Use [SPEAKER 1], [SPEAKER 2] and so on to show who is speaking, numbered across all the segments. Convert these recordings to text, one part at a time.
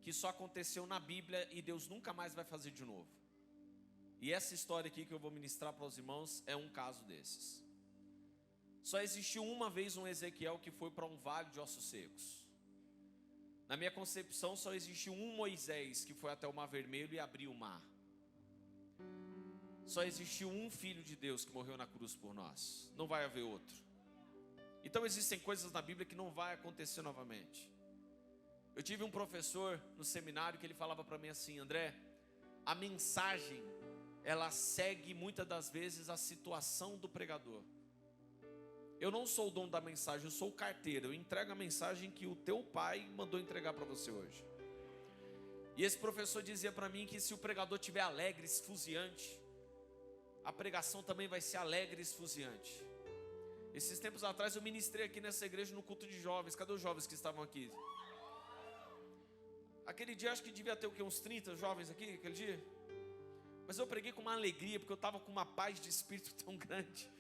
[SPEAKER 1] que só aconteceu na Bíblia e Deus nunca mais vai fazer de novo. E essa história aqui que eu vou ministrar para os irmãos é um caso desses. Só existiu uma vez um Ezequiel que foi para um vale de ossos secos. Na minha concepção, só existiu um Moisés que foi até o Mar Vermelho e abriu o mar. Só existiu um Filho de Deus que morreu na cruz por nós. Não vai haver outro. Então existem coisas na Bíblia que não vai acontecer novamente. Eu tive um professor no seminário que ele falava para mim assim: André, a mensagem, ela segue muitas das vezes a situação do pregador. Eu não sou o dono da mensagem, eu sou o carteiro. Eu entrego a mensagem que o teu pai mandou entregar para você hoje. E esse professor dizia para mim que se o pregador estiver alegre, esfuziante, a pregação também vai ser alegre e esfuziante. Esses tempos atrás eu ministrei aqui nessa igreja no culto de jovens. Cadê os jovens que estavam aqui? Aquele dia acho que devia ter o quê? Uns 30 jovens aqui, aquele dia. Mas eu preguei com uma alegria, porque eu estava com uma paz de espírito tão grande.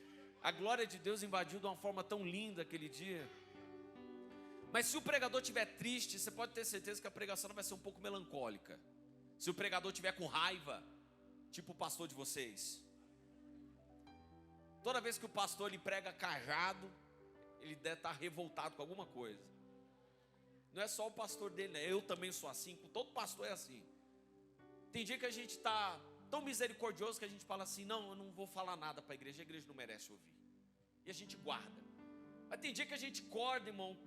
[SPEAKER 1] A glória de Deus invadiu de uma forma tão linda aquele dia. Mas se o pregador estiver triste, você pode ter certeza que a pregação vai ser um pouco melancólica. Se o pregador estiver com raiva, tipo o pastor de vocês. Toda vez que o pastor ele prega cajado, ele deve estar revoltado com alguma coisa. Não é só o pastor dele, né? Eu também sou assim, todo pastor é assim. Tem dia que a gente está tão misericordioso que a gente fala assim: não, eu não vou falar nada para a igreja não merece ouvir. E a gente guarda. Mas tem dia que a gente acorda, irmão,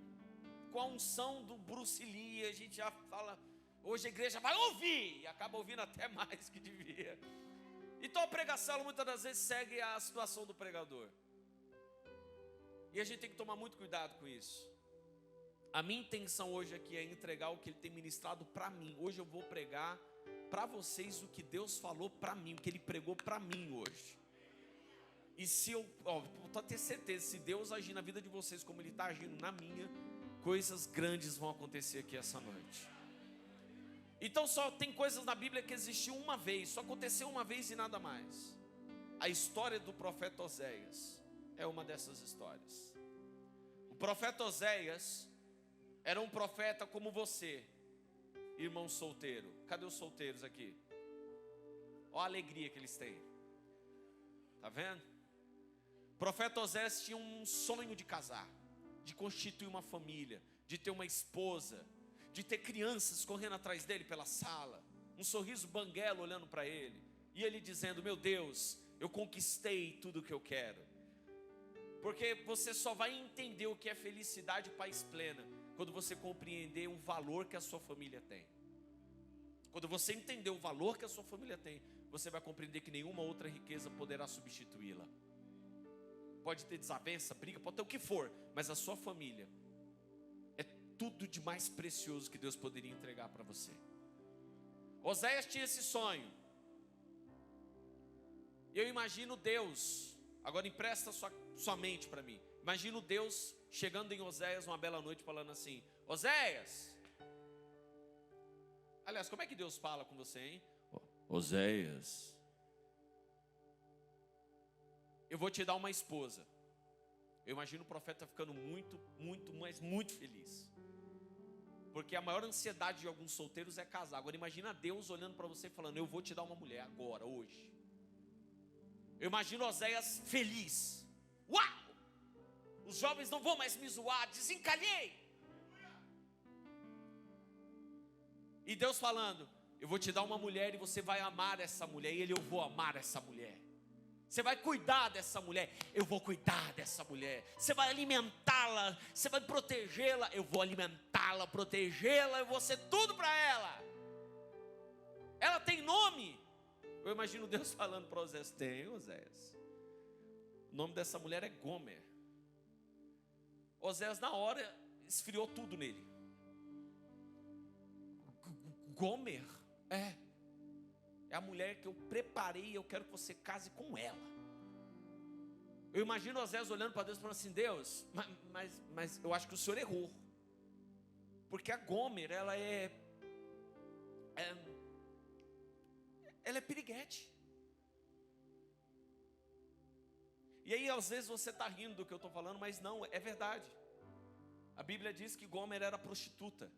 [SPEAKER 1] com a unção do Bruce Lee, a gente já fala: hoje a igreja vai ouvir, e acaba ouvindo até mais que devia. Então a pregação muitas das vezes segue a situação do pregador. E a gente tem que tomar muito cuidado com isso. A minha intenção hoje aqui é entregar o que ele tem ministrado para mim. Hoje eu vou pregar para vocês o que Deus falou para mim, o que Ele pregou para mim hoje. E se eu estou a ter certeza, se Deus agir na vida de vocês como Ele está agindo na minha, coisas grandes vão acontecer aqui essa noite. Então só tem coisas na Bíblia que existiu uma vez, só aconteceu uma vez e nada mais. A história do profeta Oséias é uma dessas histórias. O profeta Oséias era um profeta como você, irmão solteiro. Cadê os solteiros aqui? Olha a alegria que eles têm. Tá vendo? O profeta Oséias tinha um sonho de casar, de constituir uma família, de ter uma esposa, de ter crianças correndo atrás dele pela sala, um sorriso banguelo olhando para ele, e ele dizendo: meu Deus, eu conquistei tudo o que eu quero. Porque você só vai entender o que é felicidade e paz plena quando você compreender o valor que a sua família tem. Quando você entender o valor que a sua família tem, você vai compreender que nenhuma outra riqueza poderá substituí-la. Pode ter desavença, briga, pode ter o que for, mas a sua família é tudo de mais precioso que Deus poderia entregar para você. Oséias tinha esse sonho. Eu imagino Deus, agora empresta sua mente para mim. Imagino Deus chegando em Oséias uma bela noite falando assim: Oséias. Aliás, como é que Deus fala com você, hein? Oséias, eu vou te dar uma esposa. Eu imagino o profeta ficando muito feliz. Porque a maior ansiedade de alguns solteiros é casar. Agora imagina Deus olhando para você e falando: eu vou te dar uma mulher agora, hoje. Eu imagino Oséias feliz. Uau! Os jovens não vão mais me zoar, desencalhei. E Deus falando: eu vou te dar uma mulher e você vai amar essa mulher. E eu vou amar essa mulher. Você vai cuidar dessa mulher, eu vou cuidar dessa mulher. Você vai alimentá-la, você vai protegê-la, eu vou alimentá-la, protegê-la, eu vou ser tudo para ela. Ela tem nome. Eu imagino Deus falando para Oséias: tem, Oséias. O nome dessa mulher é Gomer. Oséias na hora esfriou tudo nele. Gomer? É a mulher que eu preparei e eu quero que você case com ela. Eu imagino Oséias olhando para Deus e falando assim: Deus, mas eu acho que o Senhor errou. Porque a Gomer, ela é piriguete. E aí às vezes você está rindo do que eu estou falando, mas não, é verdade. A Bíblia diz que Gomer era prostituta.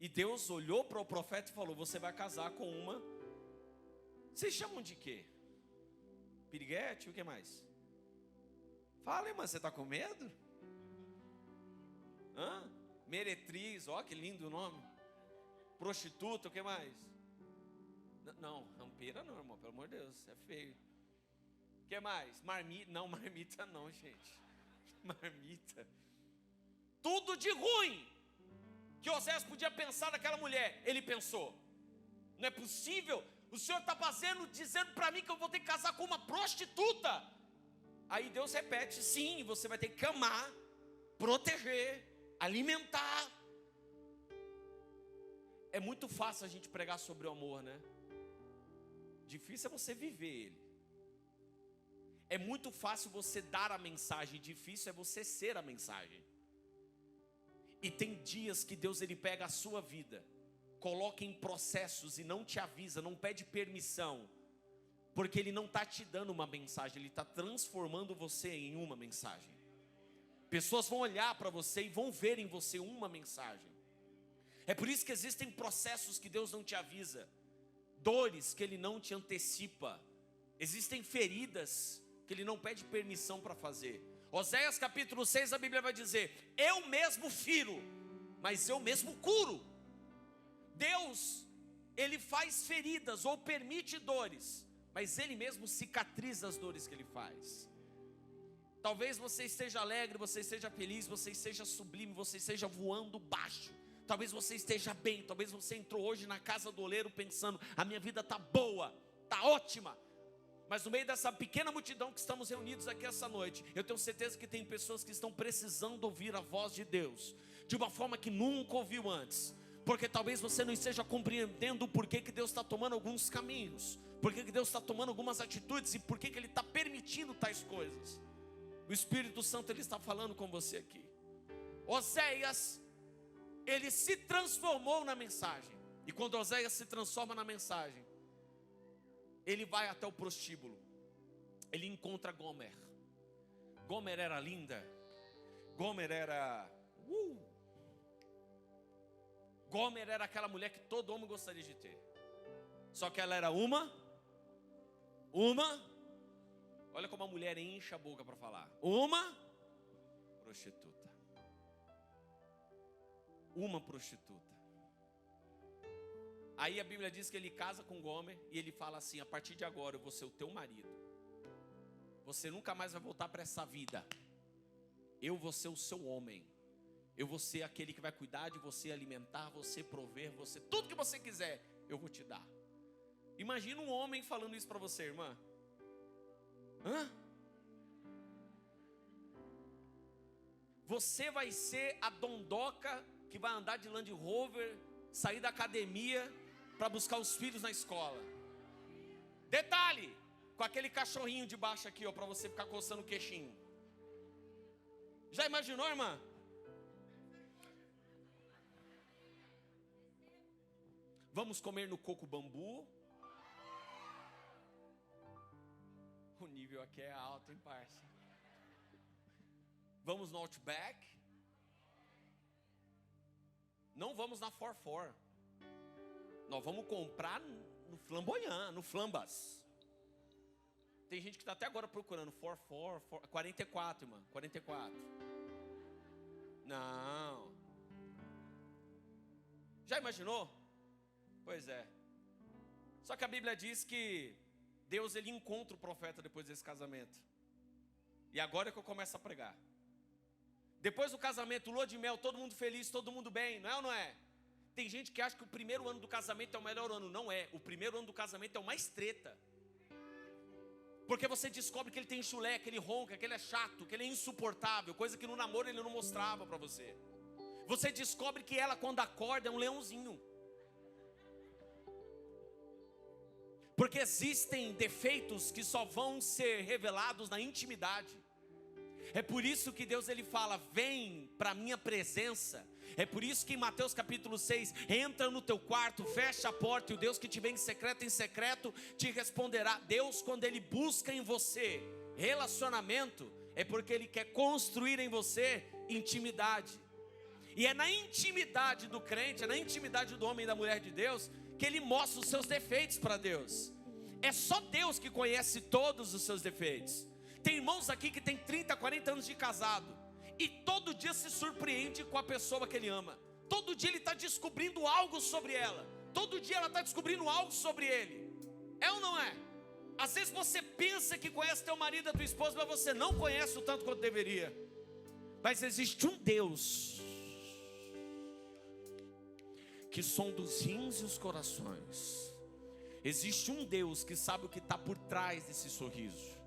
[SPEAKER 1] E Deus olhou para o profeta e falou: você vai casar com uma. Vocês chamam de quê? Piriguete? O que mais? Fala, irmã, você está com medo? Meretriz, ó que lindo o nome. Prostituta, o que mais? Não, rampeira não, irmão, pelo amor de Deus, é feio. O que mais? Marmita? Não, marmita não, gente. Marmita. Tudo de ruim que Oséias podia pensar naquela mulher, ele pensou. Não é possível, o Senhor está dizendo para mim que eu vou ter que casar com uma prostituta. Aí Deus repete: sim, você vai ter que amar, proteger, alimentar. É muito fácil a gente pregar sobre o amor, né? Difícil é você viver ele. É muito fácil você dar a mensagem, difícil é você ser a mensagem. E tem dias que Deus ele pega a sua vida, coloca em processos e não te avisa, não pede permissão, porque Ele não está te dando uma mensagem, Ele está transformando você em uma mensagem. Pessoas vão olhar para você e vão ver em você uma mensagem. É por isso que existem processos que Deus não te avisa, dores que Ele não te antecipa, existem feridas que Ele não pede permissão para fazer. Oséias capítulo 6, a Bíblia vai dizer: eu mesmo firo, mas eu mesmo curo. Deus, Ele faz feridas ou permite dores, mas Ele mesmo cicatriza as dores que Ele faz. Talvez você esteja alegre, você esteja feliz, você esteja sublime, você esteja voando baixo. Talvez você esteja bem, talvez você entrou hoje na casa do oleiro pensando: a minha vida está boa, está ótima. Mas no meio dessa pequena multidão que estamos reunidos aqui essa noite, eu tenho certeza que tem pessoas que estão precisando ouvir a voz de Deus de uma forma que nunca ouviu antes. Porque talvez você não esteja compreendendo o porquê que Deus está tomando alguns caminhos, porquê que Deus está tomando algumas atitudes e porquê que Ele está permitindo tais coisas. O Espírito Santo Ele está falando com você aqui. Oséias, ele se transformou na mensagem. E quando Oséias se transforma na mensagem, ele vai até o prostíbulo. Ele encontra Gomer. Gomer era linda. Gomer era Gomer era aquela mulher que todo homem gostaria de ter. Só que ela era uma. Olha como a mulher enche a boca para falar. Uma prostituta. Uma prostituta. Aí a Bíblia diz que ele casa com Gomer e ele fala assim: a partir de agora eu vou ser o teu marido. Você nunca mais vai voltar para essa vida. Eu vou ser o seu homem. Eu vou ser aquele que vai cuidar de você, alimentar você, prover você, tudo que você quiser, eu vou te dar. Imagina um homem falando isso para você, irmã. Você vai ser a dondoca que vai andar de Land Rover, sair da academia para buscar os filhos na escola. Detalhe, com aquele cachorrinho de baixo aqui, ó, para você ficar coçando o queixinho. Já imaginou, irmã? Vamos comer no coco bambu. O nível aqui é alto, hein, parça? Vamos no Outback. Não vamos na 44. Nós vamos comprar no Flamboyant, no Flambas. Tem gente que está até agora procurando 44, irmã, 44. Não. Já imaginou? Pois é. Só que a Bíblia diz que Deus ele encontra o profeta depois desse casamento. E agora é que eu começo a pregar. Depois do casamento, lua de mel, todo mundo feliz, todo mundo bem, não é ou não é? Tem gente que acha que o primeiro ano do casamento é o melhor ano. Não é. O primeiro ano do casamento é o mais treta. Porque você descobre que ele tem chulé, que ele ronca, que ele é chato, que ele é insuportável. Coisa que no namoro ele não mostrava para você. Você descobre que ela quando acorda é um leãozinho. Porque existem defeitos que só vão ser revelados na intimidade. É por isso que Deus ele fala: vem para a minha presença. É por isso que em Mateus capítulo 6, entra no teu quarto, fecha a porta, e o Deus que te vê em secreto te responderá. Deus, quando ele busca em você relacionamento, é porque ele quer construir em você intimidade. E é na intimidade do crente, é na intimidade do homem e da mulher de Deus, que ele mostra os seus defeitos para Deus. É só Deus que conhece todos os seus defeitos. Tem irmãos aqui que tem 30, 40 anos de casado, e todo dia se surpreende com a pessoa que ele ama. Todo dia ele está descobrindo algo sobre ela. Todo dia ela está descobrindo algo sobre ele. É ou não é? Às vezes você pensa que conhece teu marido e a tua esposa, mas você não conhece o tanto quanto deveria. Mas existe um Deus que sonda os rins e os corações. Existe um Deus que sabe o que está por trás desse sorriso.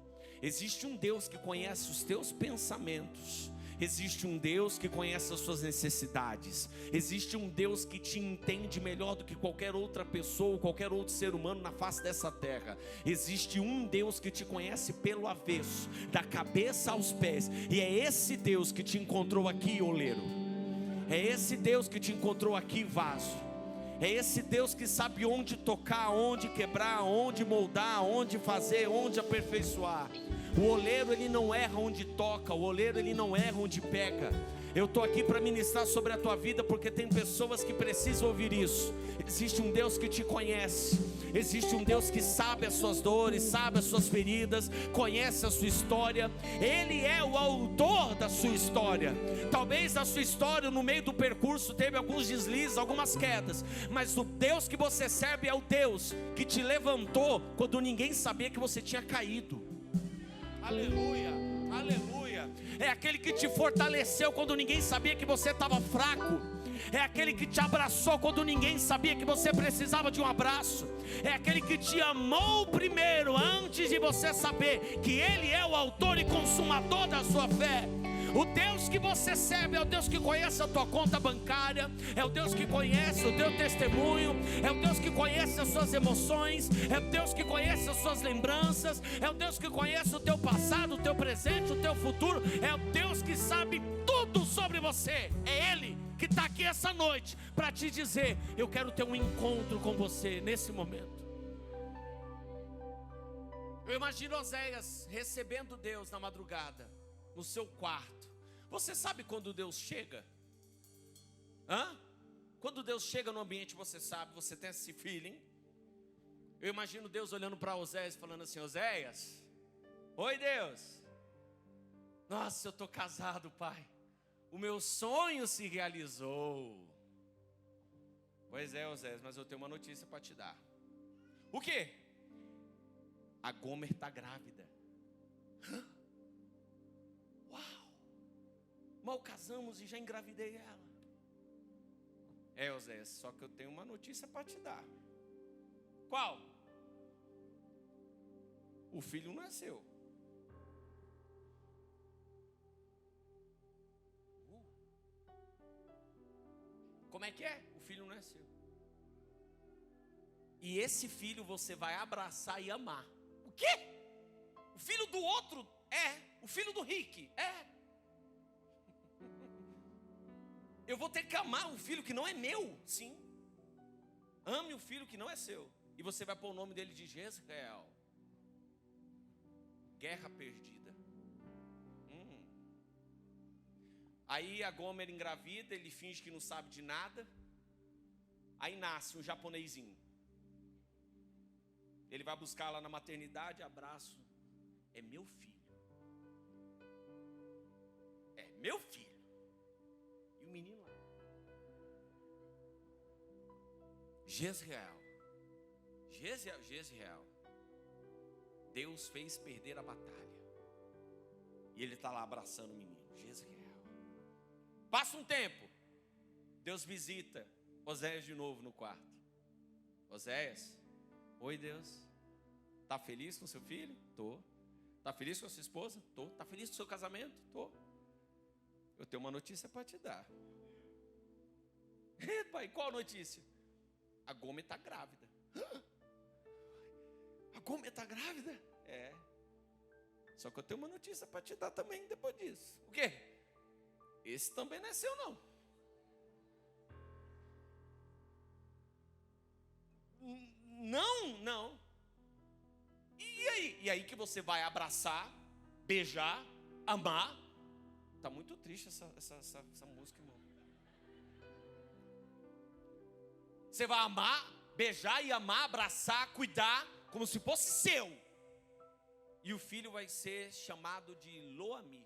[SPEAKER 1] Existe um Deus que conhece os teus pensamentos. Existe um Deus que conhece as suas necessidades. Existe um Deus que te entende melhor do que qualquer outra pessoa, qualquer outro ser humano na face dessa terra. Existe um Deus que te conhece pelo avesso, da cabeça aos pés. E é esse Deus que te encontrou aqui, oleiro. É esse Deus que te encontrou aqui, vaso. É esse Deus que sabe onde tocar, onde quebrar, onde moldar, onde fazer, onde aperfeiçoar. O oleiro, ele não erra onde toca. O oleiro, ele não erra onde pega. Eu estou aqui para ministrar sobre a tua vida, porque tem pessoas que precisam ouvir isso. Existe um Deus que te conhece. Existe um Deus que sabe as suas dores, sabe as suas feridas, conhece a sua história. Ele é o autor da sua história. Talvez a sua história, no meio do percurso, teve alguns deslizes, algumas quedas, mas o Deus que você serve é o Deus que te levantou quando ninguém sabia que você tinha caído. Aleluia, aleluia. É aquele que te fortaleceu quando ninguém sabia que você estava fraco. É aquele que te abraçou quando ninguém sabia que você precisava de um abraço. É aquele que te amou primeiro, antes de você saber que Ele é o autor e consumador da sua fé. O Deus que você serve é o Deus que conhece a tua conta bancária, é o Deus que conhece o teu testemunho, é o Deus que conhece as suas emoções, é o Deus que conhece as suas lembranças, é o Deus que conhece o teu passado, o teu presente, o teu futuro, é o Deus que sabe tudo sobre você. É Ele que está aqui essa noite para te dizer: eu quero ter um encontro com você nesse momento. Eu imagino Oséias recebendo Deus na madrugada, no seu quarto. Você sabe quando Deus chega? Quando Deus chega no ambiente, você sabe, você tem esse feeling. Eu imagino Deus olhando para Oséias, falando assim: Oséias, oi Deus. Nossa, eu estou casado, pai. O meu sonho se realizou. Pois é, Oséias, mas eu tenho uma notícia para te dar. O quê? A Gomer está grávida. Mal casamos e já engravidei ela. É, Oséias, só que eu tenho uma notícia para te dar. Qual? O filho não é seu. Como é que é? O filho não é seu. E esse filho você vai abraçar e amar. O quê? O filho do outro? É. O filho do Rick? É. Eu vou ter que amar um filho que não é meu? Sim. Ame o filho que não é seu. E você vai pôr o nome dele de Jezreel. Guerra perdida. Aí a Gomer engravida, ele finge que não sabe de nada. Aí nasce um japonesinho. Ele vai buscar lá na maternidade, abraço. É meu filho. É meu filho. E o menino lá. Jezreel. Deus fez perder a batalha. E ele está lá abraçando o menino. Jezreel. Passa um tempo. Deus visita Oséias de novo no quarto. Oséias. Oi, Deus. Está feliz com seu filho? Tô. Está feliz com a sua esposa? Tô. Está feliz com o seu casamento? Tô. Eu tenho uma notícia para te dar. Pai, qual notícia? A Gomer está grávida. A Gomer está grávida? É. Só que eu tenho uma notícia para te dar também depois disso. O quê? Esse também não é seu, não. Não. E aí? E aí que você vai abraçar, beijar, amar. Tá muito triste essa música, irmão. Você vai amar, beijar e amar, abraçar, cuidar, como se fosse seu. E o filho vai ser chamado de Lo-Ammi,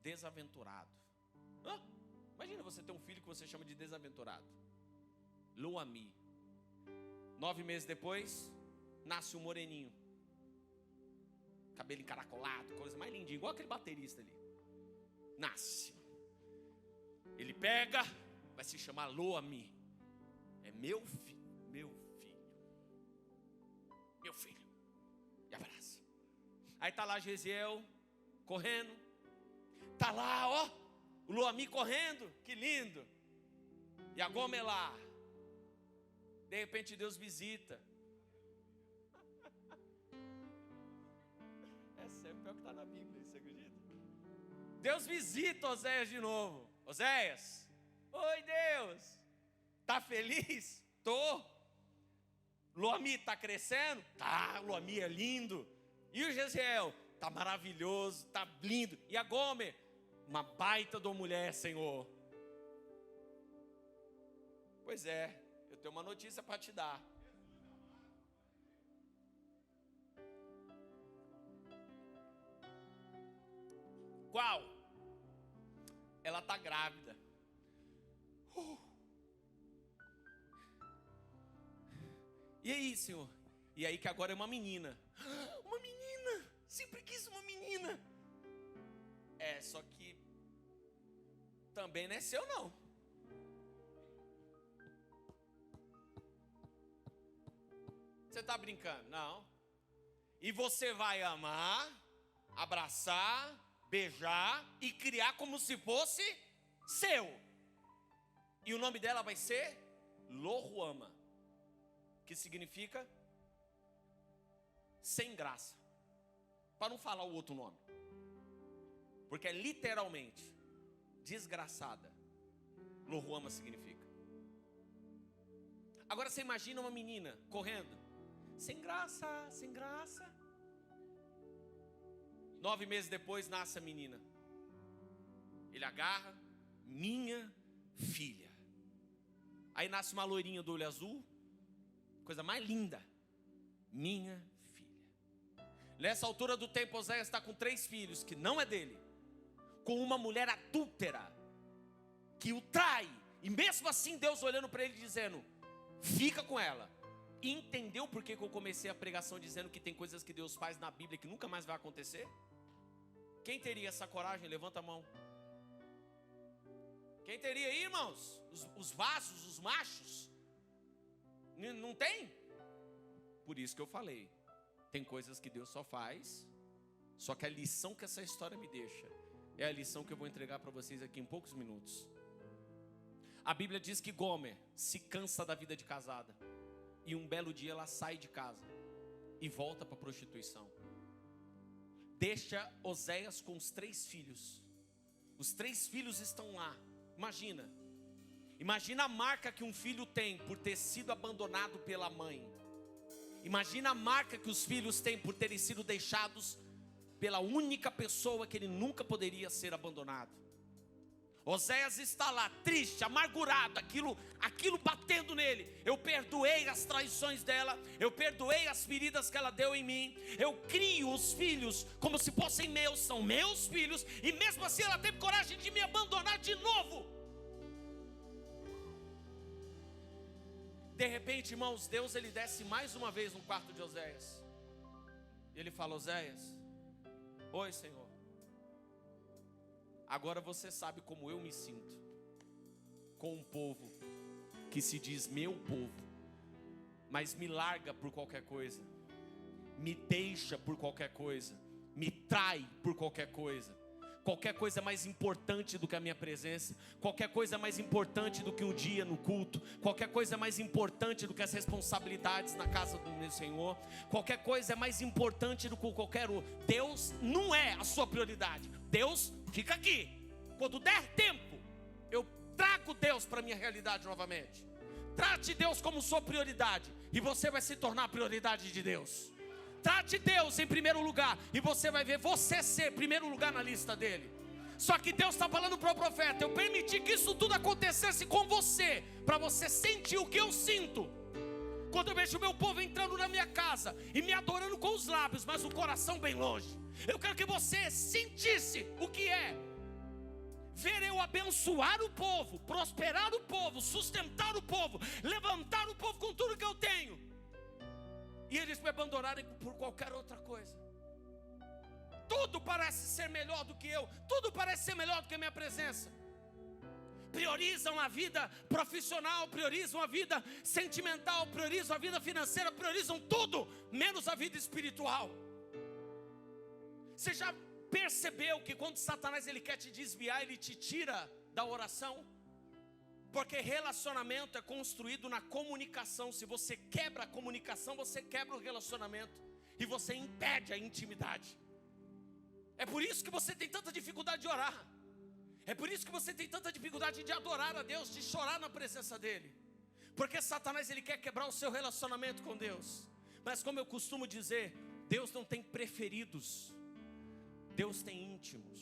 [SPEAKER 1] desaventurado. Imagina você ter um filho que você chama de desaventurado. Lo-Ammi. 9 meses depois, nasce um moreninho, cabelo encaracolado, coisa mais lindinha, igual aquele baterista ali. Nasce. Ele pega, vai se chamar Lo-Ammi. É meu filho, meu filho, meu filho. E abraça. Aí tá lá Gesiel correndo. Tá lá, ó, o Lo-Ammi correndo, que lindo. E a Gomer lá. De repente Deus visita. É pior que está na Bíblia, você acredita? Deus visita Oséias de novo. Oséias, oi Deus, tá feliz? Tô. Lo-Ammi tá crescendo? Tá, Lo-Ammi é lindo. E o Gesiel? Tá maravilhoso, tá lindo. E a Gomer? Uma baita de uma mulher, Senhor. Pois é, eu tenho uma notícia para te dar. Qual? Ela está grávida. E aí, Senhor? E aí que agora é uma menina. Uma menina! Sempre quis uma menina. É, só que também não é seu não. Você está brincando? Não. E você vai amar, abraçar, beijar e criar como se fosse seu. E o nome dela vai ser Lo-Ruama, que significa sem graça. Para não falar o outro nome. Porque é literalmente desgraçada. Lo-Ruama significa. Agora você imagina uma menina correndo. Sem graça, sem graça. 9 meses depois nasce a menina. Ele agarra, minha filha. Aí nasce uma loirinha do olho azul, coisa mais linda. Minha filha. Nessa altura do tempo, Oséias está com 3 filhos, que não é dele. Com uma mulher adúltera, que o trai. E mesmo assim Deus olhando para ele dizendo, fica com ela. E entendeu por que eu comecei a pregação dizendo que tem coisas que Deus faz na Bíblia que nunca mais vai acontecer? Quem teria essa coragem? Levanta a mão. Quem teria aí, irmãos? Os vasos, os machos? Não tem? Por isso que eu falei. Tem coisas que Deus só faz. Só que a lição que essa história me deixa é a lição que eu vou entregar para vocês aqui em poucos minutos. A Bíblia diz que Gomer se cansa da vida de casada. E um belo dia ela sai de casa e volta para a prostituição. Deixa Oséias com os 3 filhos. Os 3 filhos estão lá. Imagina a marca que um filho tem por ter sido abandonado pela mãe. Imagina a marca que os filhos têm por terem sido deixados pela única pessoa que ele nunca poderia ser abandonado. Oséias está lá, triste, amargurado, aquilo batendo nele. Eu perdoei as traições dela, eu perdoei as feridas que ela deu em mim. Eu crio os filhos como se fossem meus, são meus filhos. E mesmo assim ela teve coragem de me abandonar de novo. De repente, irmãos, Deus ele desce mais uma vez no quarto de Oséias. Ele fala, Oséias, oi Senhor. Agora você sabe como eu me sinto com um povo que se diz meu povo, mas me larga por qualquer coisa, me deixa por qualquer coisa, me trai por qualquer coisa. Qualquer coisa é mais importante do que a minha presença. Qualquer coisa é mais importante do que um dia no culto. Qualquer coisa é mais importante do que as responsabilidades na casa do meu Senhor. Qualquer coisa é mais importante do que qualquer outro. Deus não é a sua prioridade. Deus fica aqui. Quando der tempo, eu trago Deus para a minha realidade novamente. Trate Deus como sua prioridade e você vai se tornar a prioridade de Deus. Trate Deus em primeiro lugar e você vai ver você ser primeiro lugar na lista dele.
[SPEAKER 2] Só que Deus está falando para o profeta: eu permiti que isso tudo acontecesse com você, para você sentir o que eu sinto. Quando eu vejo o meu povo entrando na minha casa e me adorando com os lábios, mas o coração bem longe. Eu quero que você sentisse o que é ver eu abençoar o povo, prosperar o povo, sustentar o povo, levantar o povo com tudo que eu tenho, e eles me abandonarem por qualquer outra coisa. Tudo parece ser melhor do que eu, tudo parece ser melhor do que a minha presença. Priorizam a vida profissional, priorizam a vida sentimental, priorizam a vida financeira, priorizam tudo, menos a vida espiritual. Você já percebeu que quando Satanás ele quer te desviar, ele te tira da oração? Porque relacionamento é construído na comunicação. Se você quebra a comunicação, você quebra o relacionamento, e você impede a intimidade. É por isso que você tem tanta dificuldade de orar. É por isso que você tem tanta dificuldade de adorar a Deus, de chorar na presença dEle. Porque Satanás ele quer quebrar o seu relacionamento com Deus. Mas como eu costumo dizer, Deus não tem preferidos, Deus tem íntimos.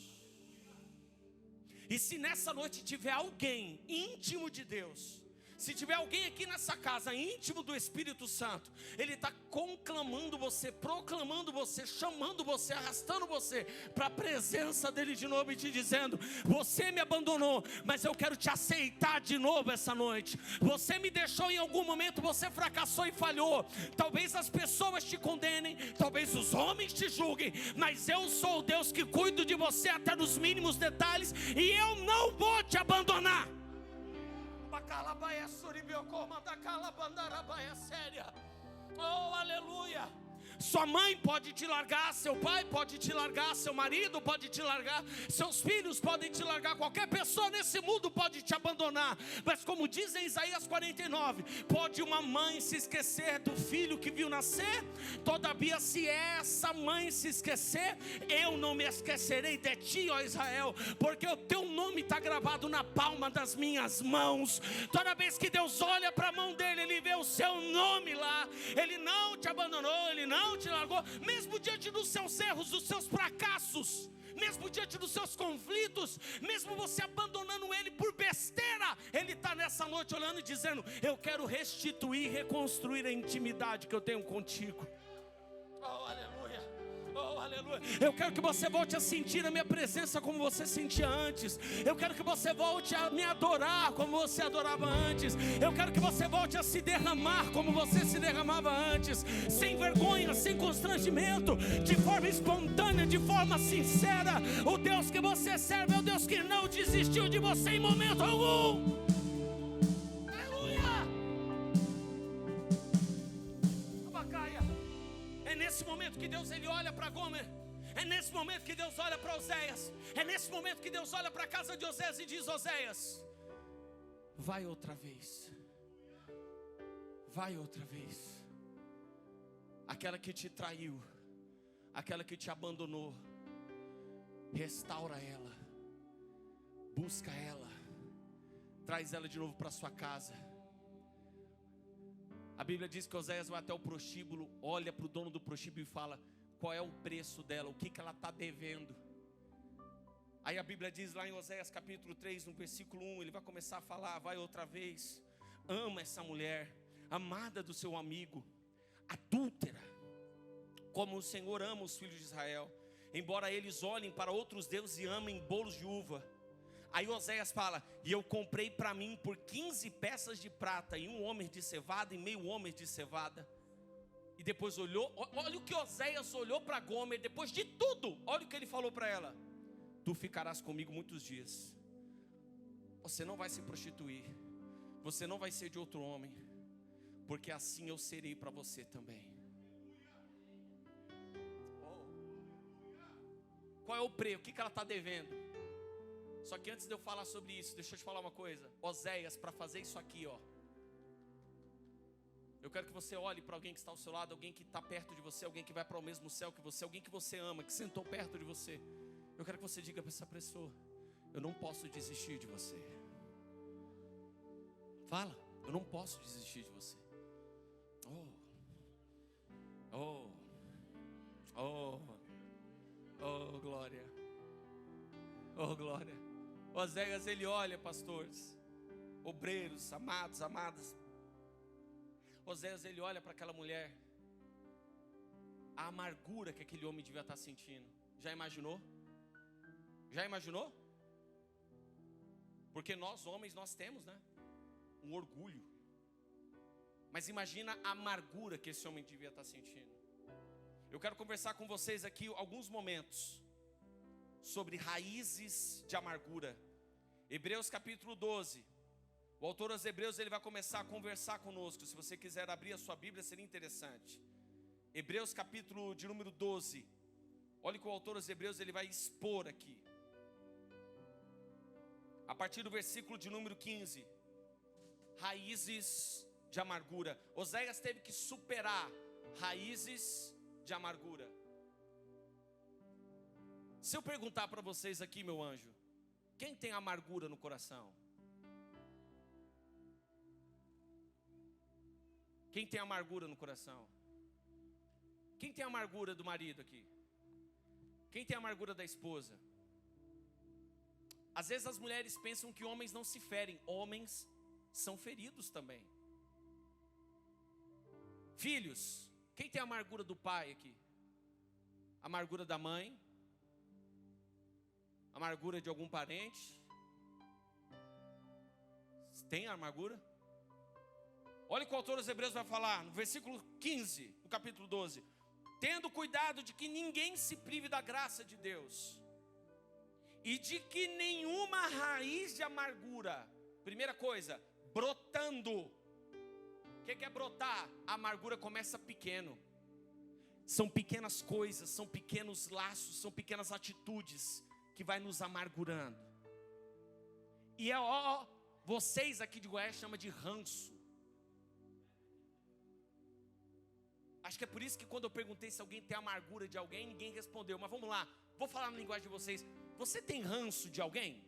[SPEAKER 2] E se nessa noite tiver alguém íntimo de Deus, se tiver alguém aqui nessa casa íntimo do Espírito Santo, ele está conclamando você, proclamando você, chamando você, arrastando você para a presença dele de novo e te dizendo: você me abandonou, mas eu quero te aceitar de novo essa noite. Você me deixou em algum momento, você fracassou e falhou. Talvez as pessoas te condenem, talvez os homens te julguem, mas eu sou o Deus que cuido de você até nos mínimos detalhes, e eu não vou te abandonar. Oh, aleluia. Sua mãe pode te largar, seu pai pode te largar, seu marido pode te largar, seus filhos podem te largar, qualquer pessoa nesse mundo pode te abandonar. Mas como diz em Isaías 49, pode uma mãe se esquecer do filho que viu nascer? Todavia, se essa mãe se esquecer, eu não me esquecerei de ti, ó Israel, porque o teu nome está gravado na palma das minhas mãos. Toda vez que Deus olha para a mão dele, ele vê o seu nome lá. Ele não te abandonou, ele não te largou, mesmo diante dos seus erros, dos seus fracassos, mesmo diante dos seus conflitos, mesmo você abandonando ele por besteira, ele está nessa noite olhando e dizendo: eu quero restituir, reconstruir a intimidade que eu tenho contigo. Oh, aleluia. Oh, aleluia. Eu quero que você volte a sentir a minha presença como você sentia antes. Eu quero que você volte a me adorar como você adorava antes. Eu quero que você volte a se derramar como você se derramava antes, sem vergonha, sem constrangimento, de forma espontânea, de forma sincera. O Deus que você serve é o Deus que não desistiu de você em momento algum. É nesse momento que Deus ele olha para Gomer. É nesse momento que Deus olha para Oséias. É nesse momento que Deus olha para a casa de Oséias e diz: Oséias, vai outra vez. Vai outra vez. Aquela que te traiu, aquela que te abandonou, restaura ela, busca ela, traz ela de novo para sua casa. A Bíblia diz que Oséias vai até o prostíbulo, olha para o dono do prostíbulo e fala: qual é o preço dela, o que ela está devendo. Aí a Bíblia diz lá em Oséias capítulo 3, no versículo 1, ele vai começar a falar: vai outra vez, ama essa mulher, amada do seu amigo, adúltera, como o Senhor ama os filhos de Israel, embora eles olhem para outros deuses e amem bolos de uva. Aí Oséias fala: e eu comprei para mim por 15 peças de prata e 1 homer de cevada e meio homer de cevada. E depois olhou, olha o que Oséias olhou para Gomer, depois de tudo, olha o que ele falou para ela: tu ficarás comigo muitos dias, você não vai se prostituir, você não vai ser de outro homem, porque assim eu serei para você também. Qual é o preço? O que ela está devendo? Só que antes de eu falar sobre isso, deixa eu te falar uma coisa. Oséias, para fazer isso aqui, ó, eu quero que você olhe para alguém que está ao seu lado, alguém que está perto de você, alguém que vai para o mesmo céu que você, alguém que você ama, que sentou perto de você. Eu quero que você diga para essa pessoa: eu não posso desistir de você. Fala: eu não posso desistir de você. Oh, glória.
[SPEAKER 1] Oh, glória. Oséias, ele olha, pastores, obreiros, amados, amadas. Oséias, ele olha para aquela mulher, a amargura que aquele homem devia estar sentindo. Já imaginou? Já imaginou? Porque nós homens, nós temos, né? Um orgulho. Mas imagina a amargura que esse homem devia estar sentindo. Eu quero conversar com vocês aqui alguns momentos sobre raízes de amargura. Hebreus capítulo 12. O autor aos Hebreus, ele vai começar a conversar conosco. Se você quiser abrir a sua Bíblia, seria interessante. Hebreus capítulo de número 12. Olha que o autor aos Hebreus, ele vai expor aqui. A partir do versículo de número 15. Raízes de amargura. Oséias teve que superar raízes de amargura. Se eu perguntar para vocês aqui, meu anjo, quem tem amargura no coração? Quem tem amargura no coração? Quem tem amargura do marido aqui? Quem tem amargura da esposa? Às vezes as mulheres pensam que homens não se ferem. Homens são feridos também. Filhos, quem tem amargura do pai aqui? Amargura da mãe? Amargura de algum parente? Tem amargura? Olha o que o autor dos Hebreus vai falar no versículo 15, do capítulo 12. Tendo cuidado de que ninguém se prive da graça de Deus, e de que nenhuma raiz de amargura, primeira coisa, brotando. O que é brotar? A amargura começa pequeno. São pequenas coisas, são pequenos laços, são pequenas atitudes que vai nos amargurando. E vocês aqui de Goiás chamam de ranço. Acho que é por isso que quando eu perguntei se alguém tem amargura de alguém, ninguém respondeu. Mas vamos lá, vou falar na linguagem de vocês. Você tem ranço de alguém?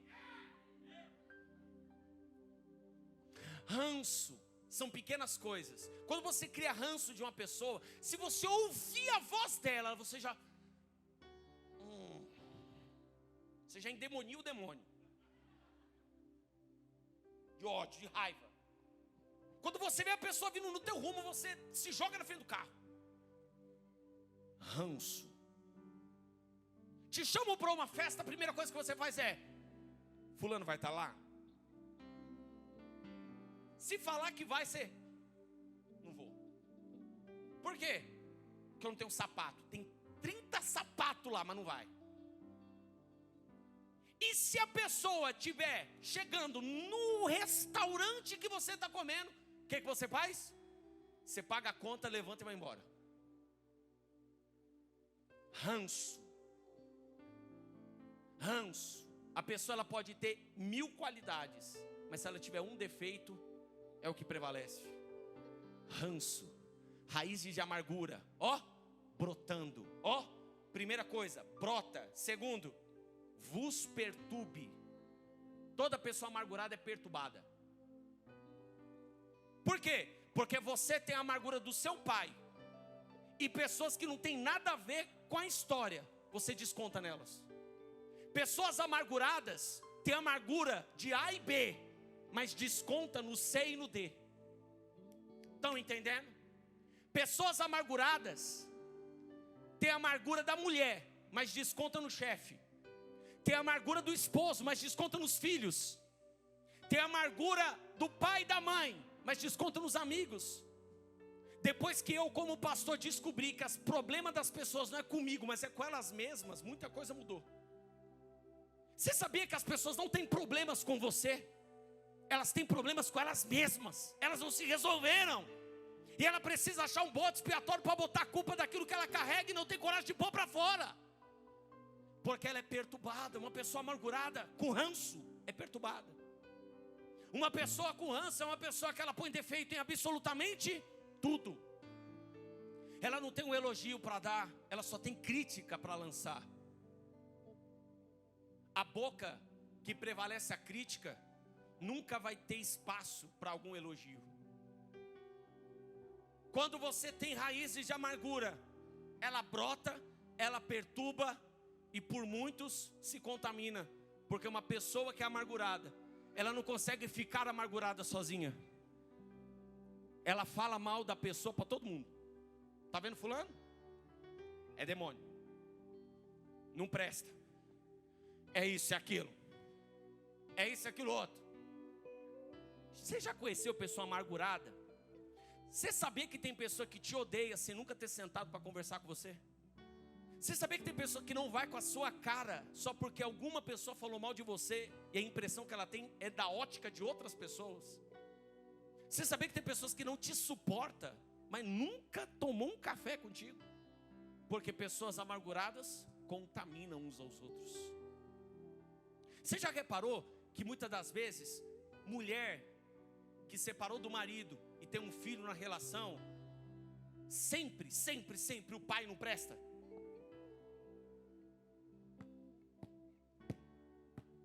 [SPEAKER 1] Ranço são pequenas coisas. Quando você cria ranço de uma pessoa, se você ouvir a voz dela, você já endemonia o demônio de ódio, de raiva. Quando você vê a pessoa vindo no teu rumo, você se joga na frente do carro. Ranço. Te chamam para uma festa, a primeira coisa que você faz é: fulano vai estar lá? Se falar que vai ser, não vou. Por quê? Porque eu não tenho sapato. Tem 30 sapatos lá, mas não vai. E se a pessoa estiver chegando no restaurante que você está comendo, o que você faz? Você paga a conta, levanta e vai embora. Ranço. Ranço. A pessoa ela pode ter 1000 qualidades, mas se ela tiver um defeito, é o que prevalece. Ranço. Raízes de amargura. Brotando. Primeira coisa, brota. Segundo, vos perturbe. Toda pessoa amargurada é perturbada. Por quê? Porque você tem a amargura do seu pai. E pessoas que não tem nada a ver com a história, você desconta nelas. Pessoas amarguradas têm amargura de A e B, mas desconta no C e no D. Estão entendendo? Pessoas amarguradas têm a amargura da mulher, mas desconta no chefe. Tem a amargura do esposo, mas desconta nos filhos. Tem a amargura do pai e da mãe, mas desconta nos amigos. Depois que eu, como pastor, descobri que o problema das pessoas não é comigo, mas é com elas mesmas, muita coisa mudou. Você sabia que as pessoas não têm problemas com você? Elas têm problemas com elas mesmas. Elas não se resolveram. E ela precisa achar um bode expiatório para botar a culpa daquilo que ela carrega e não tem coragem de pôr para fora. Porque ela é perturbada. Uma pessoa amargurada, com ranço, é perturbada. Uma pessoa com ranço é uma pessoa que ela põe defeito em absolutamente tudo. Ela não tem um elogio para dar, ela só tem crítica para lançar. A boca que prevalece a crítica nunca vai ter espaço para algum elogio. Quando você tem raízes de amargura, ela brota, ela perturba e por muitos se contamina.
[SPEAKER 2] Porque uma pessoa que é amargurada, ela não consegue ficar amargurada sozinha. Ela fala mal da pessoa para todo mundo. Tá vendo fulano? É demônio. Não presta. É isso e aquilo. É isso e aquilo outro. Você já conheceu pessoa amargurada? Você sabia que tem pessoa que te odeia sem nunca ter sentado para conversar com você? Você sabia que tem pessoa que não vai com a sua cara só porque alguma pessoa falou mal de você e a impressão que ela tem é da ótica de outras pessoas? Você sabia que tem pessoas que não te suportam, mas nunca tomou um café contigo? Porque pessoas amarguradas contaminam uns aos outros. Você já reparou que muitas das vezes, mulher que separou do marido e tem um filho na relação, sempre o pai não presta?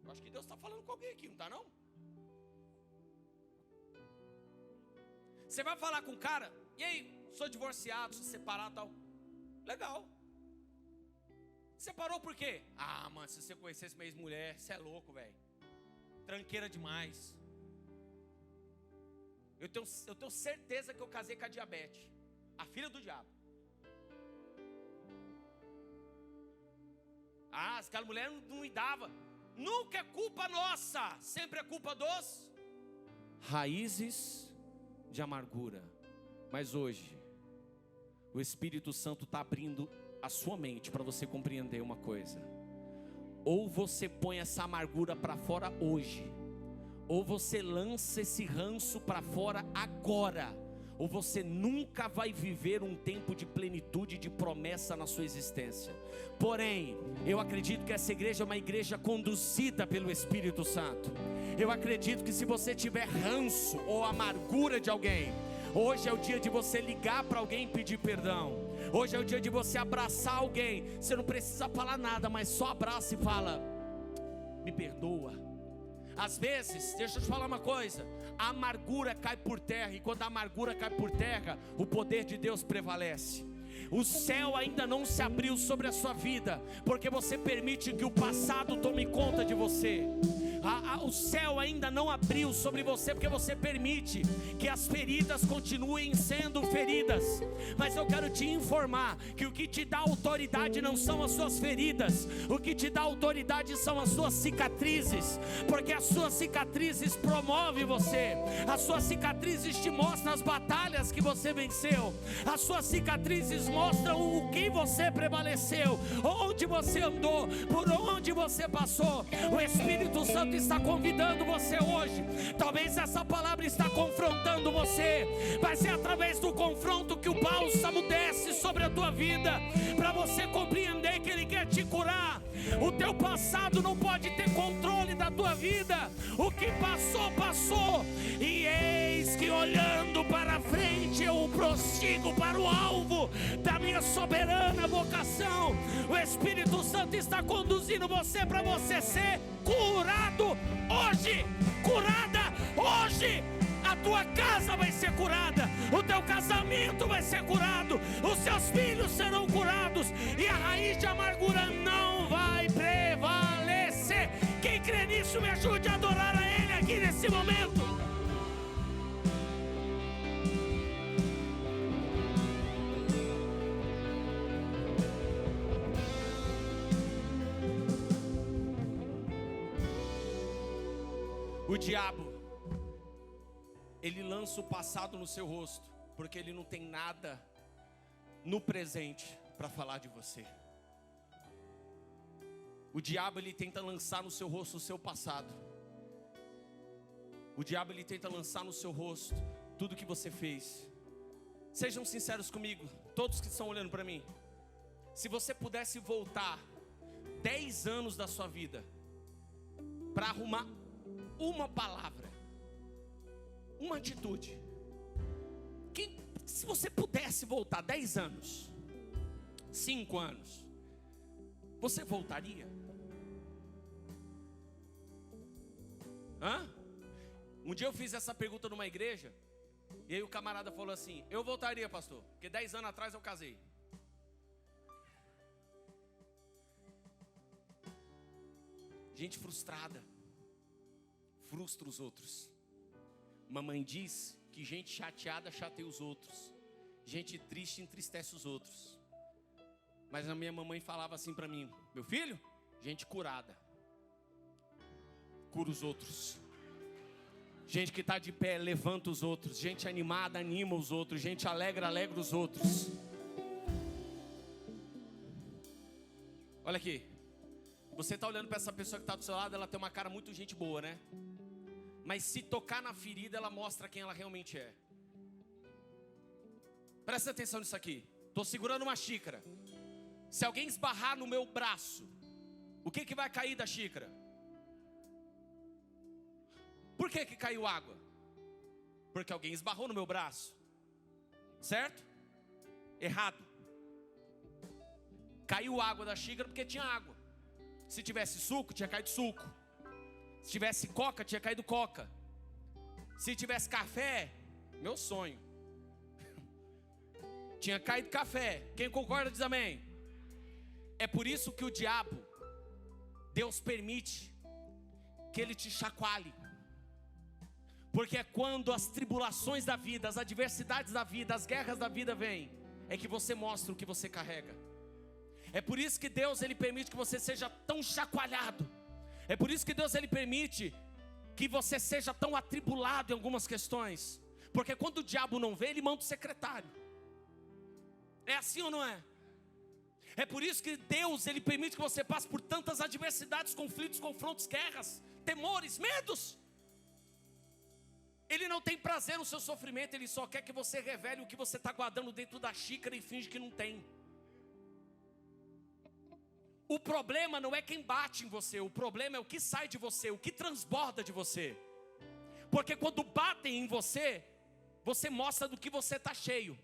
[SPEAKER 2] Eu acho que Deus está falando com alguém aqui, não está não? Você vai falar com o cara, e aí, sou divorciado, sou separado e tal. Legal. Separou por quê? Ah, mano, se você conhecesse minha ex-mulher, você é louco, velho. Tranqueira demais. Eu tenho certeza que eu casei com a diabetes, a filha do diabo. Ah, aquela mulher não me dava. Nunca é culpa nossa, sempre é culpa dos raízes de amargura. Mas hoje, o Espírito Santo está abrindo a sua mente para você compreender uma coisa. Ou você põe essa amargura para fora hoje, ou você lança esse ranço para fora agora, ou você nunca vai viver um tempo de plenitude, de promessa na sua existência. Porém, eu acredito que essa igreja é uma igreja conduzida pelo Espírito Santo. Eu acredito que se você tiver ranço ou amargura de alguém, hoje é o dia de você ligar para alguém e pedir perdão. Hoje é o dia de você abraçar alguém. Você não precisa falar nada, mas só abraça e fala: me perdoa. Às vezes, deixa eu te falar uma coisa, a amargura cai por terra, e quando a amargura cai por terra, o poder de Deus prevalece. O céu ainda não se abriu sobre a sua vida, porque você permite que o passado tome conta de você. O céu ainda não abriu sobre você, porque você permite que as feridas continuem sendo feridas. Mas eu quero te informar que o que te dá autoridade não são as suas feridas, o que te dá autoridade são as suas cicatrizes, porque as suas cicatrizes promovem você, as suas cicatrizes te mostram as batalhas que você venceu, as suas cicatrizes mostram o que você prevaleceu, onde você andou, por onde você passou. O Espírito Santo está convidando você hoje. Talvez essa palavra está confrontando você. Vai ser através do confronto que o bálsamo desce sobre a tua vida, para você compreender que Ele quer te curar. O teu passado não pode ter controle da tua vida. O que passou, passou. E eis que olhando para frente eu prossigo para o alvo da minha soberana vocação. O Espírito Santo está conduzindo você para você ser curado hoje, curada hoje. A tua casa vai ser curada, o teu casamento vai ser curado, os seus filhos serão curados, e a raiz de amargura não vai prevalecer. Quem crê nisso, me ajude a adorar a Ele aqui nesse momento. O diabo, ele lança o passado no seu rosto, porque ele não tem nada no presente para falar de você. O diabo, ele tenta lançar no seu rosto o seu passado. O diabo, ele tenta lançar no seu rosto tudo que você fez. Sejam sinceros comigo, todos que estão olhando para mim. Se você pudesse voltar 10 anos da sua vida para arrumar uma palavra, uma atitude, se você pudesse voltar 10 anos, 5 anos, você voltaria? Um dia eu fiz essa pergunta numa igreja, e aí o camarada falou assim: eu voltaria, pastor, porque 10 anos atrás eu casei. Gente frustrada frustra os outros. Mamãe diz que gente chateada chateia os outros. Gente triste entristece os outros. Mas a minha mamãe falava assim para mim: meu filho, gente curada cura os outros. Gente que está de pé levanta os outros. Gente animada anima os outros. Gente alegra alegra os outros. Olha aqui. Você está olhando para essa pessoa que está do seu lado, ela tem uma cara muito gente boa, né? Mas se tocar na ferida, ela mostra quem ela realmente é. Presta atenção nisso aqui. Estou segurando uma xícara. Se alguém esbarrar no meu braço, o que vai cair da xícara? Por que caiu água? Porque alguém esbarrou no meu braço. Certo? Errado. Caiu água da xícara porque tinha água. Se tivesse suco, tinha caído suco. Se tivesse coca, tinha caído coca. Se tivesse café, meu sonho, tinha caído café. Quem concorda diz amém. É por isso que o diabo, Deus permite que ele te chacoalhe. Porque é quando as tribulações da vida, as adversidades da vida, as guerras da vida vêm, é que você mostra o que você carrega. É por isso que Deus ele permite que você seja tão chacoalhado. É por isso que Deus ele permite que você seja tão atribulado em algumas questões. Porque quando o diabo não vê, ele manda o secretário. É assim ou não é? É por isso que Deus ele permite que você passe por tantas adversidades, conflitos, confrontos, guerras, temores, medos. Ele não tem prazer no seu sofrimento, ele só quer que você revele o que você está guardando dentro da xícara e finge que não tem. O problema não é quem bate em você, o problema é o que sai de você, o que transborda de você. Porque quando batem em você, você mostra do que você está cheio.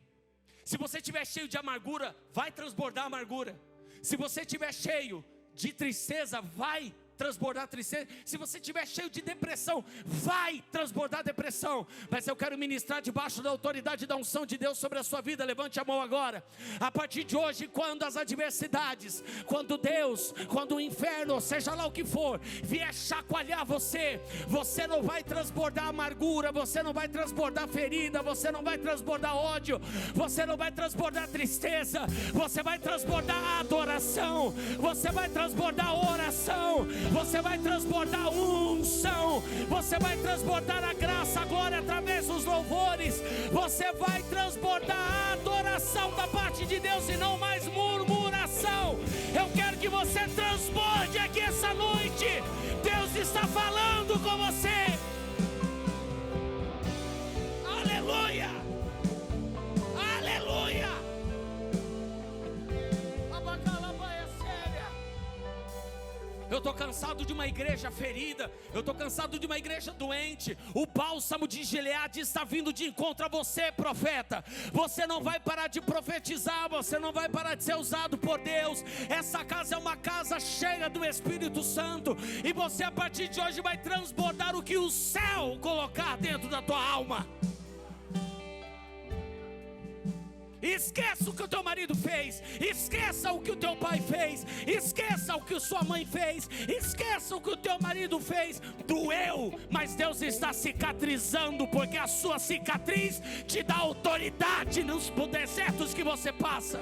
[SPEAKER 2] Se você estiver cheio de amargura, vai transbordar amargura. Se você estiver cheio de tristeza, vai transbordar tristeza. Se você estiver cheio de depressão, vai transbordar depressão. Mas eu quero ministrar debaixo da autoridade da unção de Deus sobre a sua vida. Levante a mão agora. A partir de hoje, quando as adversidades, quando Deus, quando o inferno, seja lá o que for, vier chacoalhar você, você não vai transbordar amargura, você não vai transbordar ferida, você não vai transbordar ódio, você não vai transbordar tristeza, você vai transbordar adoração, você vai transbordar oração, você vai transbordar unção, você vai transbordar a graça, a glória através dos louvores, você vai transbordar a adoração da parte de Deus e não mais murmuração. Eu quero que você transborde aqui essa noite. Deus está falando com você. Aleluia, aleluia. Eu estou cansado de uma igreja ferida. Eu estou cansado de uma igreja doente. O bálsamo de Gileade está vindo de encontro a você, profeta. Você não vai parar de profetizar. Você não vai parar de ser usado por Deus. Essa casa é uma casa cheia do Espírito Santo. E você a partir de hoje vai transbordar o que o céu colocar dentro da tua alma. Esqueça o que o teu marido fez. Esqueça o que o teu pai fez. Esqueça o que sua mãe fez. Esqueça o que o teu marido fez. Doeu, mas Deus está cicatrizando, porque a sua cicatriz te dá autoridade nos desertos que você passa.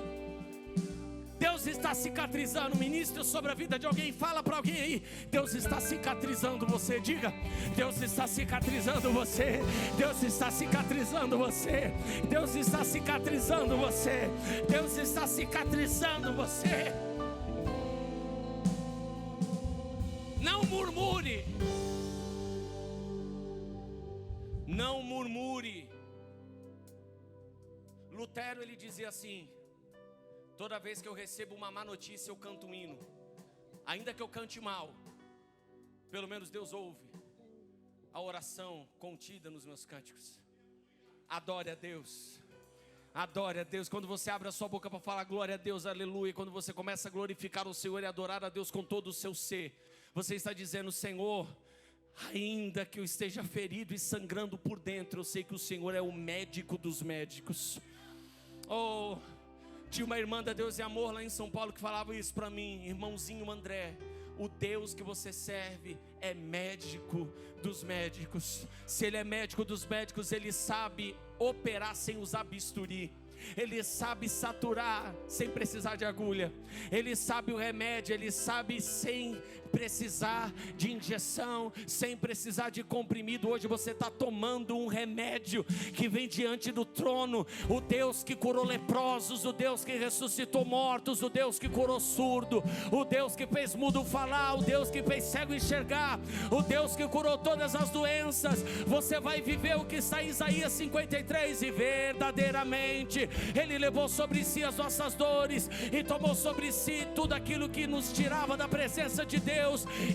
[SPEAKER 2] Deus está cicatrizando. Ministro sobre a vida de alguém. Fala para alguém aí. Deus está cicatrizando você. Diga: Deus está cicatrizando você. Deus está cicatrizando você. Deus está cicatrizando você. Deus está cicatrizando você. Não murmure. Não murmure. Lutero ele dizia assim: toda vez que eu recebo uma má notícia, eu canto um hino. Ainda que eu cante mal, pelo menos Deus ouve a oração contida nos meus cânticos. Adore a Deus. Adore a Deus. Quando você abre a sua boca para falar glória a Deus, aleluia, quando você começa a glorificar o Senhor e adorar a Deus com todo o seu ser, você está dizendo: Senhor, ainda que eu esteja ferido e sangrando por dentro, eu sei que o Senhor é o médico dos médicos. Oh, tinha uma irmã da Deus e Amor lá em São Paulo que falava isso para mim: irmãozinho André, o Deus que você serve é médico dos médicos. Se Ele é médico dos médicos, Ele sabe operar sem usar bisturi. Ele sabe saturar sem precisar de agulha. Ele sabe o remédio, Ele sabe sem precisar de injeção, sem precisar de comprimido. Hoje você está tomando um remédio que vem diante do trono. O Deus que curou leprosos, o Deus que ressuscitou mortos, o Deus que curou surdo, o Deus que fez mudo falar, o Deus que fez cego enxergar, o Deus que curou todas as doenças. Você vai viver o que está em Isaías 53, e verdadeiramente Ele levou sobre si as nossas dores e tomou sobre si tudo aquilo que nos tirava da presença de Deus,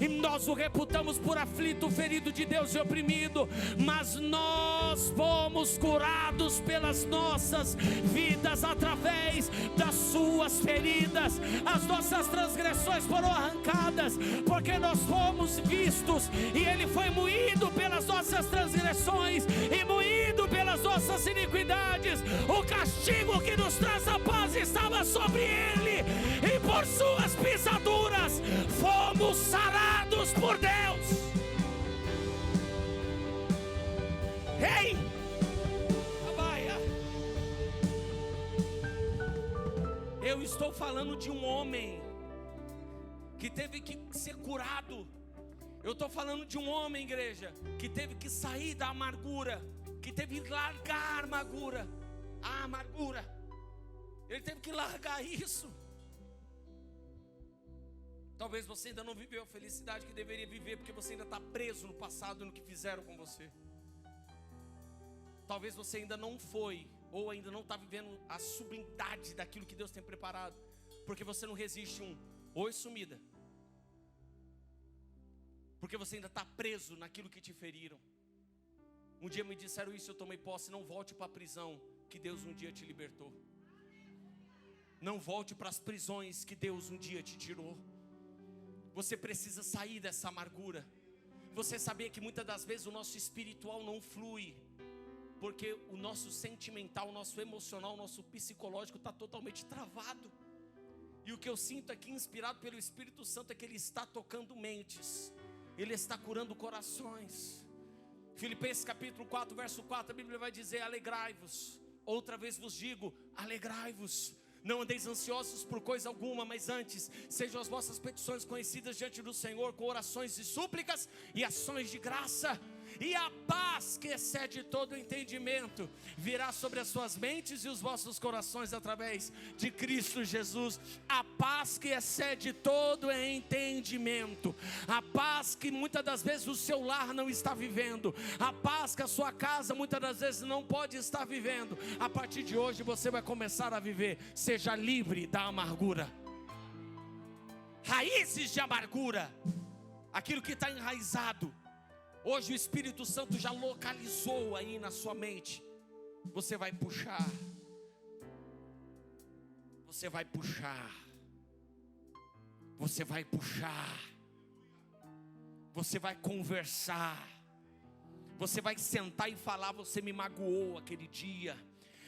[SPEAKER 2] e nós o reputamos por aflito, ferido de Deus e oprimido, mas nós fomos curados pelas nossas vidas, através das suas feridas. As nossas transgressões foram arrancadas, porque nós fomos vistos, e Ele foi moído pelas nossas transgressões e moído pelas nossas iniquidades. O castigo que nos traz a paz estava sobre Ele, e por suas pisaduras fomos sarados por Deus. Ei, abaia. Eu estou falando de um homem que teve que ser curado. Eu estou falando de um homem, igreja, que teve que sair da amargura, que teve que largar a amargura. Ele teve que largar isso. Talvez você ainda não viveu a felicidade que deveria viver, porque você ainda está preso no passado, no que fizeram com você. Talvez você ainda não foi, ou ainda não está vivendo a sublimidade daquilo que Deus tem preparado, porque você não resiste oi sumida, porque você ainda está preso naquilo que te feriram. Um dia me disseram isso, eu tomei posse. Não volte para a prisão que Deus um dia te libertou. Não volte para as prisões que Deus um dia te tirou. Você precisa sair dessa amargura. Você sabia que muitas das vezes o nosso espiritual não flui, porque o nosso sentimental, o nosso emocional, o nosso psicológico está totalmente travado. E o que eu sinto aqui, inspirado pelo Espírito Santo, é que Ele está tocando mentes, Ele está curando corações. Filipenses capítulo 4, verso 4, a Bíblia vai dizer: alegrai-vos. Outra vez vos digo, alegrai-vos. Não andeis ansiosos por coisa alguma, mas antes sejam as vossas petições conhecidas diante do Senhor com orações e súplicas e ações de graça. E a paz que excede todo o entendimento virá sobre as suas mentes e os vossos corações através de Cristo Jesus. A paz que excede todo o entendimento. A paz que muitas das vezes o seu lar não está vivendo. A paz que a sua casa muitas das vezes não pode estar vivendo. A partir de hoje você vai começar a viver. Seja livre da amargura. Raízes de amargura. Aquilo que está enraizado. Hoje o Espírito Santo já localizou aí na sua mente. Você vai puxar. Você vai puxar. Você vai puxar. Você vai conversar. Você vai sentar e falar: você me magoou aquele dia.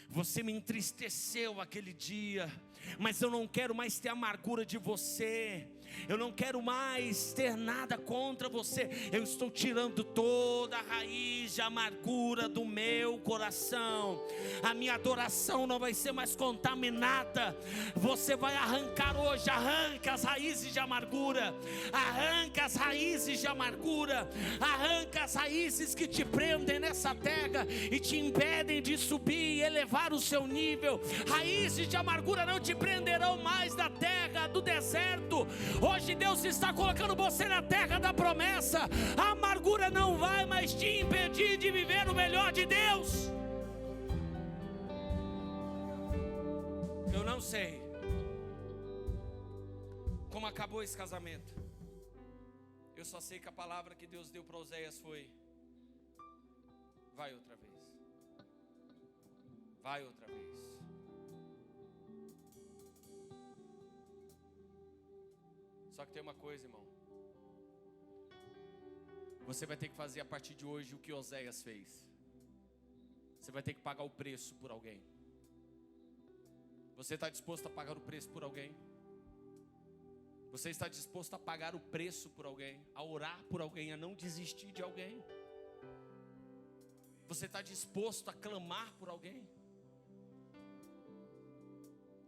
[SPEAKER 2] Você me entristeceu aquele dia. Mas eu não quero mais ter amargura de você. Eu não quero mais ter nada contra você. Eu estou tirando toda a raiz de amargura do meu coração. A minha adoração não vai ser mais contaminada. Você vai arrancar hoje. Arranca as raízes de amargura. Arranca as raízes de amargura. Arranca as raízes que te prendem nessa terra e te impedem de subir e elevar o seu nível. Raízes de amargura não te prenderão mais da terra do deserto. Hoje Deus está colocando você na terra da promessa. A amargura não vai mais te impedir de viver o melhor de Deus. Eu não sei como acabou esse casamento. Eu só sei que a palavra que Deus deu para Oséias foi: vai outra vez. Vai outra vez. Só que tem uma coisa, irmão. Você vai ter que fazer a partir de hoje o que Oséias fez. Você vai ter que pagar o preço por alguém. Você está disposto a pagar o preço por alguém? Você está disposto a pagar o preço por alguém, a orar por alguém, a não desistir de alguém? Você está disposto a clamar por alguém?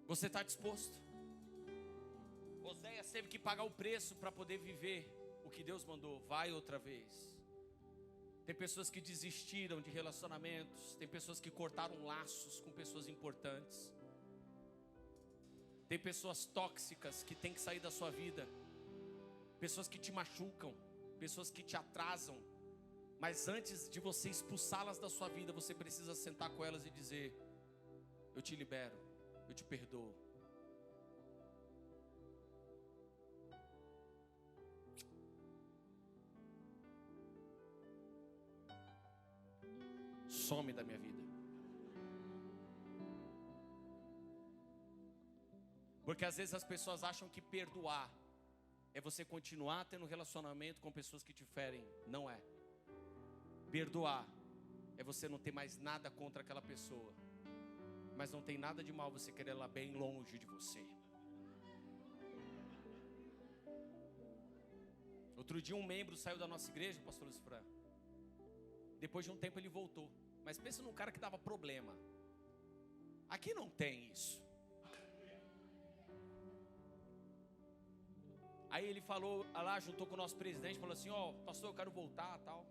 [SPEAKER 2] Você está disposto? Oséias teve que pagar o preço para poder viver o que Deus mandou. Vai outra vez. Tem pessoas que desistiram de relacionamentos. Tem pessoas que cortaram laços com pessoas importantes. Tem pessoas tóxicas que tem que sair da sua vida. Pessoas que te machucam. Pessoas que te atrasam. Mas antes de você expulsá-las da sua vida, você precisa sentar com elas e dizer: eu te libero, eu te perdoo. Some da minha vida. Porque às vezes as pessoas acham que perdoar é você continuar tendo relacionamento com pessoas que te ferem. Não é. Perdoar é você não ter mais nada contra aquela pessoa, mas não tem nada de mal você querer ela bem longe de você. Outro dia um membro saiu da nossa igreja, o pastor Luiz Fran. Depois de um tempo ele voltou. Mas pensa num cara que dava problema. Aqui não tem isso. Aí ele falou, lá juntou com o nosso presidente, falou assim: ó, pastor, eu quero voltar, tal.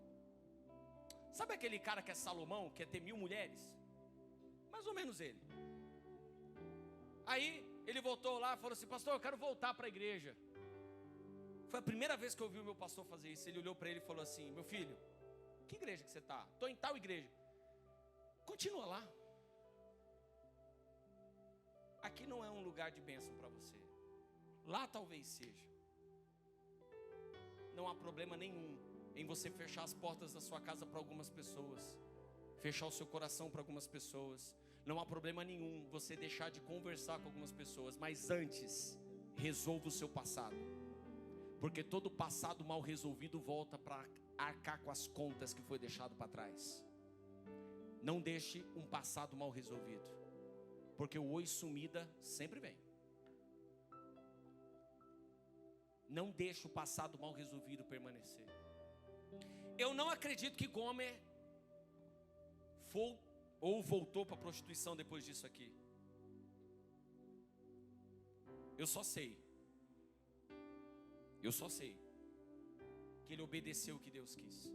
[SPEAKER 2] Sabe aquele cara que é Salomão, que quer ter 1000 mulheres? Mais ou menos ele. Aí ele voltou lá e falou assim: pastor, eu quero voltar para a igreja. Foi a primeira vez que eu vi o meu pastor fazer isso. Ele olhou para ele e falou assim: meu filho, que igreja que você está? Estou em tal igreja. Continua lá. Aqui não é um lugar de bênção para você. Lá talvez seja. Não há problema nenhum em você fechar as portas da sua casa para algumas pessoas, fechar o seu coração para algumas pessoas. Não há problema nenhum você deixar de conversar com algumas pessoas. Mas antes, resolva o seu passado. Porque todo passado mal resolvido volta para arcar com as contas que foi deixado para trás. Não deixe um passado mal resolvido, porque o oi sumida sempre vem. Não deixe o passado mal resolvido permanecer. Eu não acredito que Gomer voltou para a prostituição depois disso aqui. Eu só sei que ele obedeceu o que Deus quis.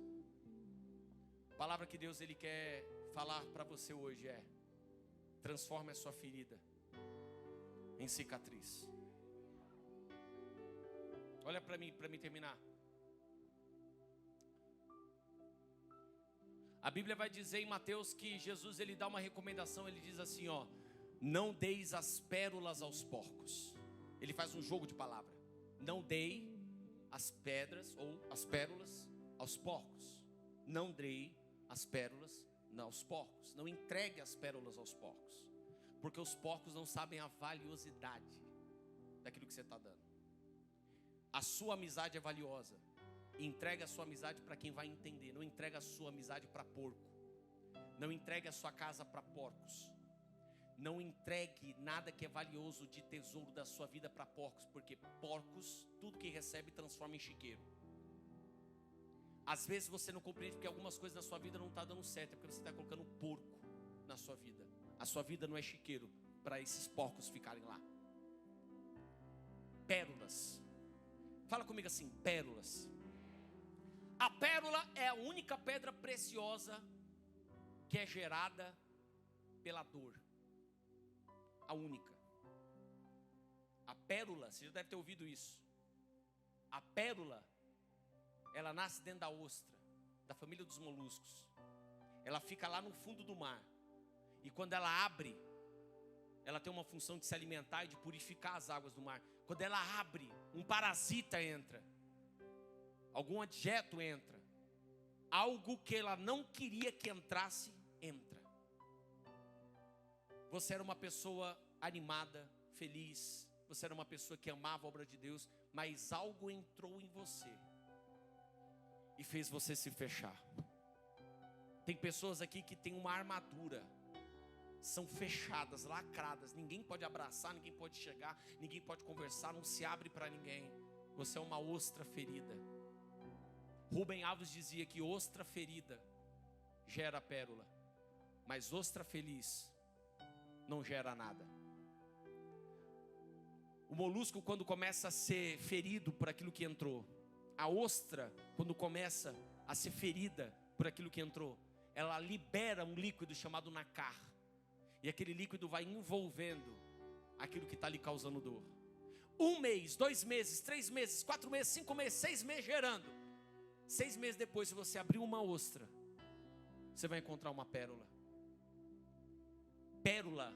[SPEAKER 2] A palavra que Deus ele quer falar para você hoje é: transforme a sua ferida em cicatriz. Olha para mim terminar. A Bíblia vai dizer em Mateus que Jesus ele dá uma recomendação. Ele diz assim, ó: não deis as pérolas aos porcos. Ele faz um jogo de palavra. Não dei as pedras ou as pérolas aos porcos. Não dei as pérolas aos porcos. Não entregue as pérolas aos porcos, porque os porcos não sabem a valiosidade daquilo que você está dando. A sua amizade é valiosa. Entregue a sua amizade para quem vai entender. Não entregue a sua amizade para porco. Não entregue a sua casa para porcos. Não entregue nada que é valioso de tesouro da sua vida para porcos, porque porcos, tudo que recebe transforma em chiqueiro. Às vezes você não compreende porque algumas coisas na sua vida não estão dando certo, é porque você está colocando um porco na sua vida. A sua vida não é chiqueiro para esses porcos ficarem lá. Pérolas. Fala comigo assim: pérolas. A pérola é a única pedra preciosa que é gerada pela dor. A única. A pérola, você já deve ter ouvido isso. A pérola, ela nasce dentro da ostra, da família dos moluscos. Ela fica lá no fundo do mar. E quando ela abre, ela tem uma função de se alimentar e de purificar as águas do mar. Quando ela abre, um parasita entra. Algum adjeto entra. Algo que ela não queria que entrasse, entra. Você era uma pessoa animada, feliz. Você era uma pessoa que amava a obra de Deus. Mas algo entrou em você e fez você se fechar. Tem pessoas aqui que tem uma armadura são fechadas, lacradas. Ninguém pode abraçar, ninguém pode chegar, ninguém pode conversar, não se abre para ninguém. Você é uma ostra ferida. Rubem Alves dizia que ostra ferida gera pérola, mas ostra feliz não gera nada. O molusco, quando começa a ser ferido por aquilo que entrou, a ostra, quando começa a ser ferida por aquilo que entrou, ela libera um líquido chamado nacar, e aquele líquido vai envolvendo aquilo que está lhe causando dor. 1 mês, 2 meses, 3 meses, 4 meses, 5 meses, 6 meses gerando. 6 meses depois, se você abrir uma ostra, você vai encontrar uma pérola. Pérola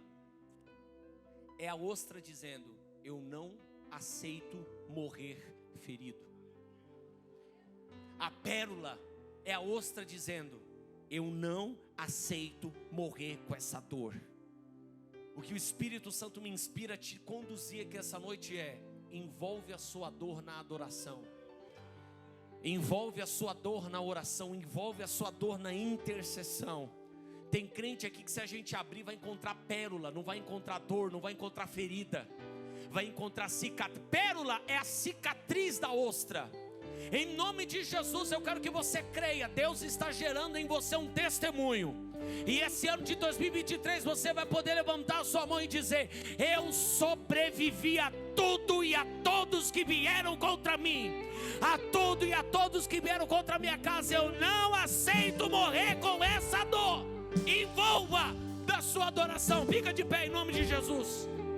[SPEAKER 2] é a ostra dizendo: eu não aceito morrer ferido. A pérola é a ostra dizendo: eu não aceito morrer com essa dor. O que o Espírito Santo me inspira a te conduzir aqui essa noite é: envolve a sua dor na adoração, envolve a sua dor na oração, envolve a sua dor na intercessão. Tem crente aqui que, se a gente abrir, vai encontrar pérola, não vai encontrar dor, não vai encontrar ferida, vai encontrar cicatriz. Pérola é a cicatriz da ostra. Em nome de Jesus, eu quero que você creia. Deus está gerando em você um testemunho, e esse ano de 2023 você vai poder levantar a sua mão e dizer: eu sobrevivi a tudo e a todos que vieram contra mim, a tudo e a todos que vieram contra a minha casa. Eu não aceito morrer com essa dor. Envolva da sua adoração. Fica de pé em nome de Jesus.